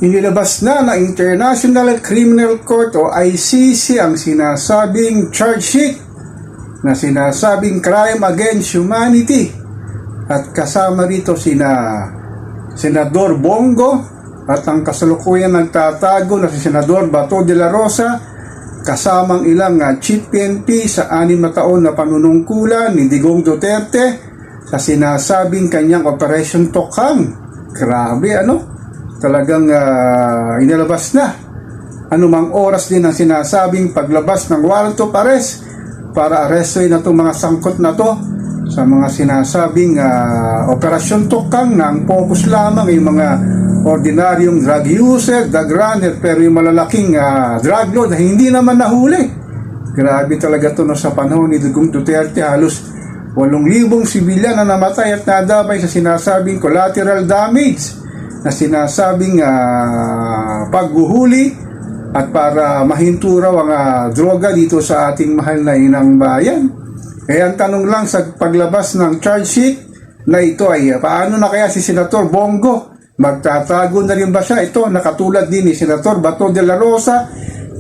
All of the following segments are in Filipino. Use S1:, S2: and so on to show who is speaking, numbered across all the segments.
S1: Inilabas na ng International Criminal Court o ICC ang sinasabing charge sheet na sinasabing crime against humanity at kasama rito sina Senador Bongo at ang kasalukuyan nagtatago na si Senador Bato de la Rosa kasamang ilang chief PNP sa 6 na taon na panunungkulan ni Digong Duterte sa sinasabing kanyang Operation Tokhang. Grabe talagang inilabas na anumang oras din ang sinasabing paglabas ng warrant of arrest para arestuin na itong mga sangkot na to sa mga sinasabing Operasyon Tokhang na ang focus lamang ay mga ordinaryong drug user, drug runner, pero yung malalaking drug lord na hindi naman nahuli. Grabe talaga ito sa panahon ni Digong Duterte, halos 8,000 sibilyan na namatay at nadamay sa sinasabing collateral damage na sinasabing paghuhuli at para mahinto raw ang droga dito sa ating mahal na inang bayan. Kaya ang tanong lang sa paglabas ng charge sheet na ito ay paano na kaya si Senator Bongo? Magtatago na rin ba siya? Ito nakatulad din ni Senator Bato de la Rosa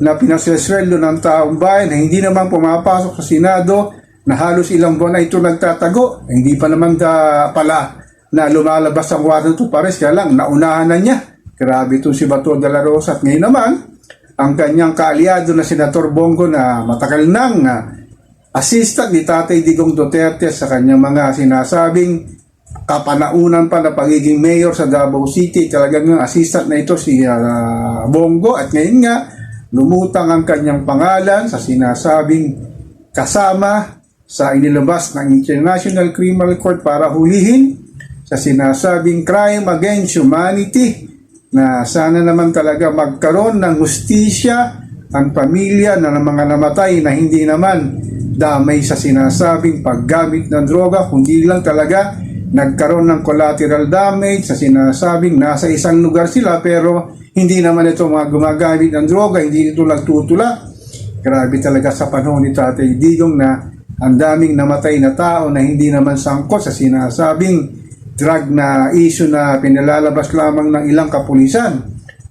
S1: na pinasweldo ng taong bayan na hindi naman pumapasok sa Senado na halos ilang buwan na ito nagtatago. Hindi pa naman pala na lumalabas ang warrant of arrest, kaya lang naunahan na niya. Grabe ito si Bato de la Rosa. At ngayon naman, ang kanyang kaalyado na Senator Bongo na matagal nang assistant ni Tatay Digong Duterte sa kanyang mga sinasabing kapanaunan pa na pagiging mayor sa Davao City. Talagang assistant na ito si Bongo at ngayon nga lumutang ang kanyang pangalan sa sinasabing kasama sa inilabas ng International Criminal Court para hulihin sa sinasabing crime against humanity na sana naman talaga magkaroon ng hustisya ang pamilya na ng mga namatay na hindi naman damay sa sinasabing paggamit ng droga, kundi lang talaga nagkaroon ng collateral damage sa sinasabing nasa isang lugar sila pero hindi naman ito mga gumagamit ng droga, hindi ito nagtutula. Grabe talaga sa panahon ni Tatay Digong na ang daming namatay na tao na hindi naman sangkot sa sinasabing drug na issue na pinalalabas lamang ng ilang kapulisan.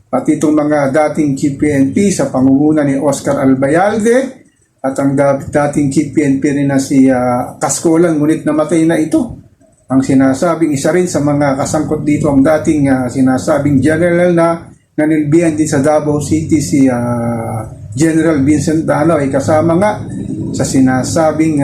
S1: Pati itong mga dating chief PNP sa pangunguna ni Oscar Albayalde at ang dating chief PNP rin na si Cascolan, ngunit namatay na ito. Ang sinasabing isa rin sa mga kasangkot dito ang dating sinasabing general na nanilbihan din sa Davao City si General Vincent Dano ay kasama nga sa sinasabing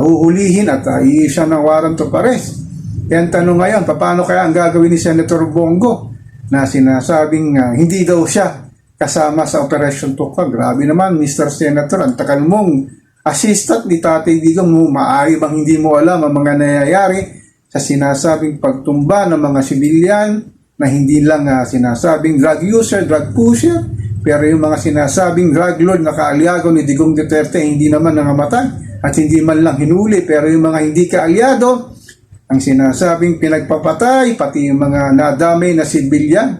S1: huhulihin at i-issue ng warrant of arrest. Kaya ang tanong ngayon, paano kaya ang gagawin ni Senator Bongo na sinasabing hindi daw siya kasama sa Operation Tokhang? Grabe naman, Mr. Senator, ang takal mong assistant ni Tatay Digong mo, maaari bang hindi mo alam ang mga nangyayari sa sinasabing pagtumba ng mga sibilyan na hindi lang sinasabing drug user, drug pusher, pero yung mga sinasabing drug lord na kaalyado ni Digong Duterte hindi naman nangamatay at hindi man lang hinuli, pero yung mga hindi kaalyado ang sinasabing pinagpapatay, pati yung mga nadamay na sibilyan.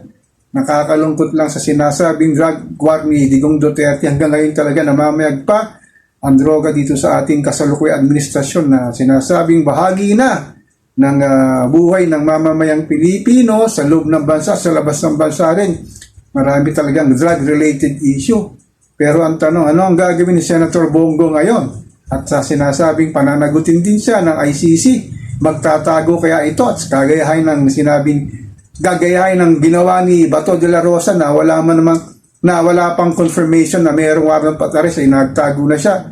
S1: Nakakalungkot lang sa sinasabing drug war ni Digong Duterte. Hanggang ngayon talaga namamayag pa ang droga dito sa ating kasalukuyang administrasyon na sinasabing bahagi na ng buhay ng mamamayang Pilipino sa loob ng bansa, sa labas ng bansa rin. Marami talagang drug-related issue. Pero ang tanong, ano ang gagawin ni Senator Bongo ngayon? At sa sinasabing pananagutin din siya ng ICC. Magtatago kaya ito at gagayahin ng ginawa ni Bato de la Rosa na wala pang confirmation na mayroong warrant of arrest ay nagtago na siya.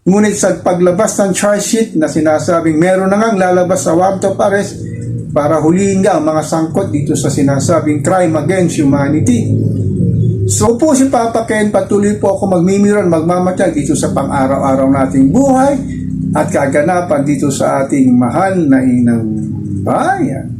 S1: Ngunit sa paglabas ng charge sheet na sinasabing meron na ngang lalabas sa warrant of arrest para hulihin nga ang mga sangkot dito sa sinasabing crime against humanity. So po si Papa Ken, patuloy po ako magmimiron, magmamatay dito sa pang-araw-araw nating buhay at kaganapan dito sa ating mahal na inang bayan.